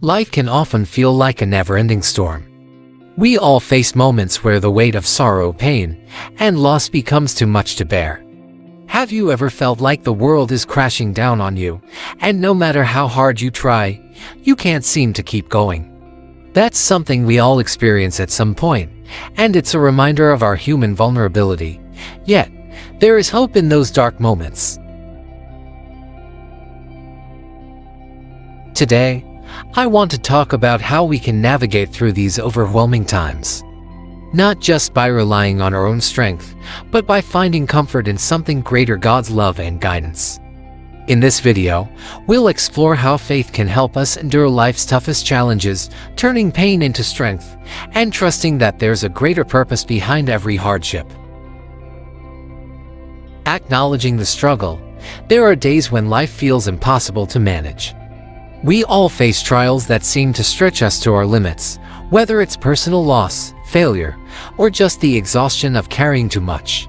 Life can often feel like a never-ending storm. We all face moments where the weight of sorrow, pain, and loss becomes too much to bear. Have you ever felt like the world is crashing down on you, and no matter how hard you try, you can't seem to keep going? That's something we all experience at some point, and it's a reminder of our human vulnerability. Yet, there is hope in those dark moments. Today, I want to talk about how we can navigate through these overwhelming times. Not just by relying on our own strength, but by finding comfort in something greater: God's love and guidance. In this video, we'll explore how faith can help us endure life's toughest challenges, turning pain into strength, and trusting that there's a greater purpose behind every hardship. Acknowledging the struggle. There are days when life feels impossible to manage. We all face trials that seem to stretch us to our limits, whether it's personal loss, failure, or just the exhaustion of carrying too much.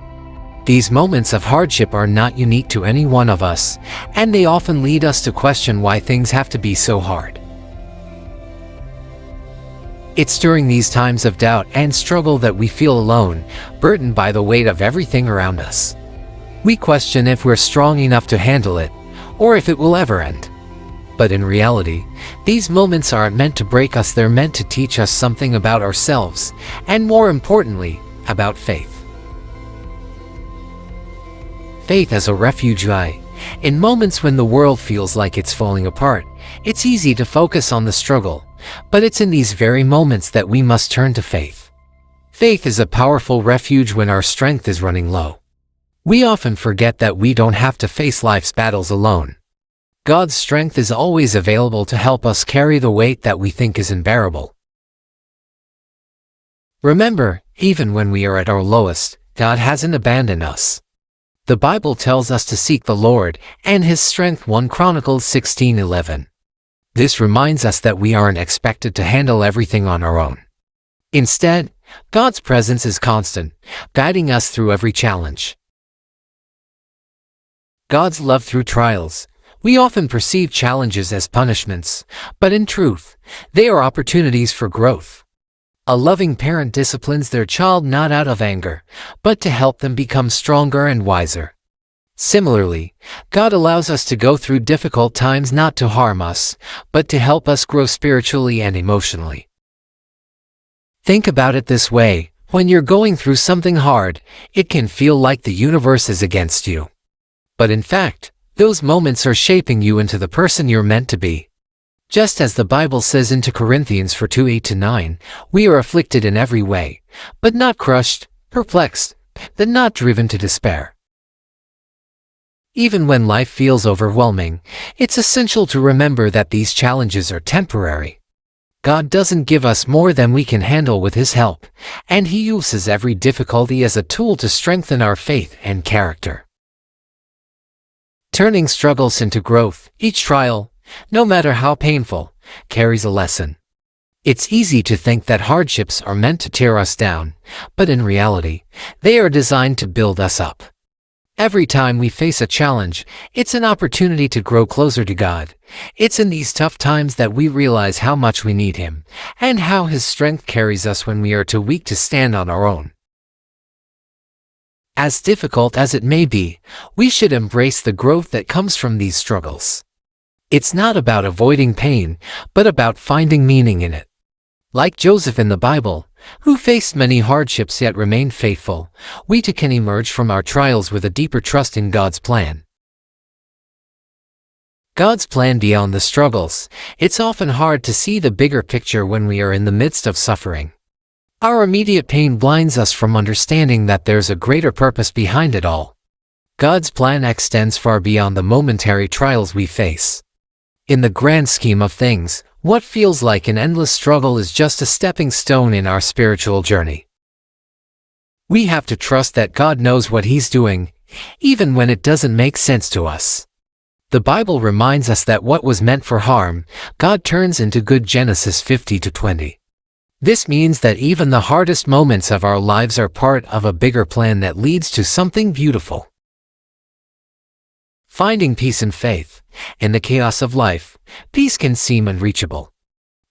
These moments of hardship are not unique to any one of us, and they often lead us to question why things have to be so hard. It's during these times of doubt and struggle that we feel alone, burdened by the weight of everything around us. We question if we're strong enough to handle it, or if it will ever end. But in reality, these moments aren't meant to break us. They're meant to teach us something about ourselves, and more importantly, about faith. Faith as a refuge. In moments when the world feels like it's falling apart, it's easy to focus on the struggle, but it's in these very moments that we must turn to faith. Faith is a powerful refuge when our strength is running low. We often forget that we don't have to face life's battles alone. God's strength is always available to help us carry the weight that we think is unbearable. Remember, even when we are at our lowest, God hasn't abandoned us. The Bible tells us to seek the Lord and His strength. 1 Chronicles 16:11. This reminds us that we aren't expected to handle everything on our own. Instead, God's presence is constant, guiding us through every challenge. God's love through trials. We often perceive challenges as punishments, but in truth, they are opportunities for growth. A loving parent disciplines their child not out of anger, but to help them become stronger and wiser. Similarly, God allows us to go through difficult times not to harm us, but to help us grow spiritually and emotionally. Think about it this way: when you're going through something hard, it can feel like the universe is against you. But in fact, those moments are shaping you into the person you're meant to be. Just as the Bible says in 2 Corinthians 4:8-9, we are afflicted in every way, but not crushed, perplexed, then not driven to despair. Even when life feels overwhelming, it's essential to remember that these challenges are temporary. God doesn't give us more than we can handle with His help, and He uses every difficulty as a tool to strengthen our faith and character. Turning struggles into growth. Each trial, no matter how painful, carries a lesson. It's easy to think that hardships are meant to tear us down, but in reality, they are designed to build us up. Every time we face a challenge, it's an opportunity to grow closer to God. It's in these tough times that we realize how much we need Him, and how His strength carries us when we are too weak to stand on our own. As difficult as it may be, we should embrace the growth that comes from these struggles. It's not about avoiding pain, but about finding meaning in it. Like Joseph in the Bible, who faced many hardships yet remained faithful, we too can emerge from our trials with a deeper trust in God's plan. God's plan beyond the struggles. It's often hard to see the bigger picture when we are in the midst of suffering. Our immediate pain blinds us from understanding that there's a greater purpose behind it all. God's plan extends far beyond the momentary trials we face. In the grand scheme of things, what feels like an endless struggle is just a stepping stone in our spiritual journey. We have to trust that God knows what He's doing, even when it doesn't make sense to us. The Bible reminds us that what was meant for harm, God turns into good. Genesis 50:20. This means that even the hardest moments of our lives are part of a bigger plan that leads to something beautiful. Finding peace and faith. In the chaos of life, peace can seem unreachable.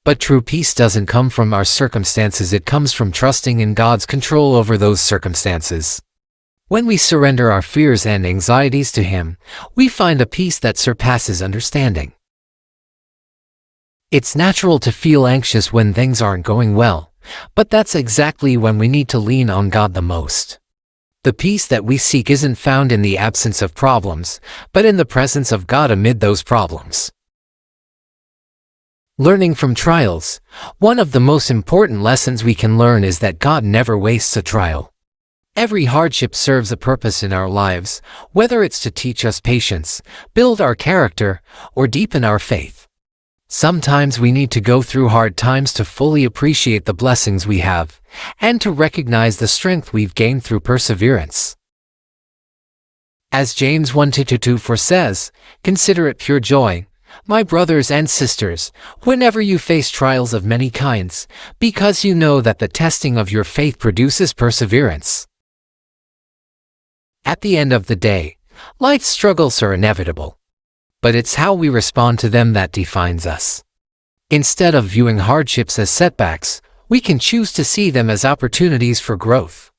But true peace doesn't come from our circumstances, it comes from trusting in God's control over those circumstances. When we surrender our fears and anxieties to Him, we find a peace that surpasses understanding. It's natural to feel anxious when things aren't going well, but that's exactly when we need to lean on God the most. The peace that we seek isn't found in the absence of problems, but in the presence of God amid those problems. Learning from trials. One of the most important lessons we can learn is that God never wastes a trial. Every hardship serves a purpose in our lives, whether it's to teach us patience, build our character, or deepen our faith. Sometimes we need to go through hard times to fully appreciate the blessings we have, and to recognize the strength we've gained through perseverance. As James 1:2-4 says, "Consider it pure joy, my brothers and sisters, whenever you face trials of many kinds, because you know that the testing of your faith produces perseverance." At the end of the day, life's struggles are inevitable. But it's how we respond to them that defines us. Instead of viewing hardships as setbacks, we can choose to see them as opportunities for growth.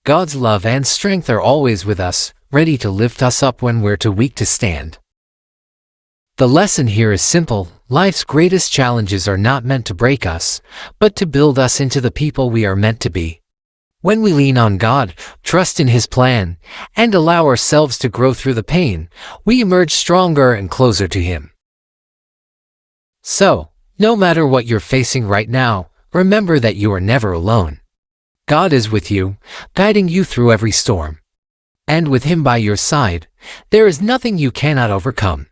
God's love and strength are always with us, ready to lift us up when we're too weak to stand. The lesson here is simple: life's greatest challenges are not meant to break us, but to build us into the people we are meant to be. When we lean on God, trust in His plan, and allow ourselves to grow through the pain, we emerge stronger and closer to Him. So, no matter what you're facing right now, remember that you are never alone. God is with you, guiding you through every storm. And with Him by your side, there is nothing you cannot overcome.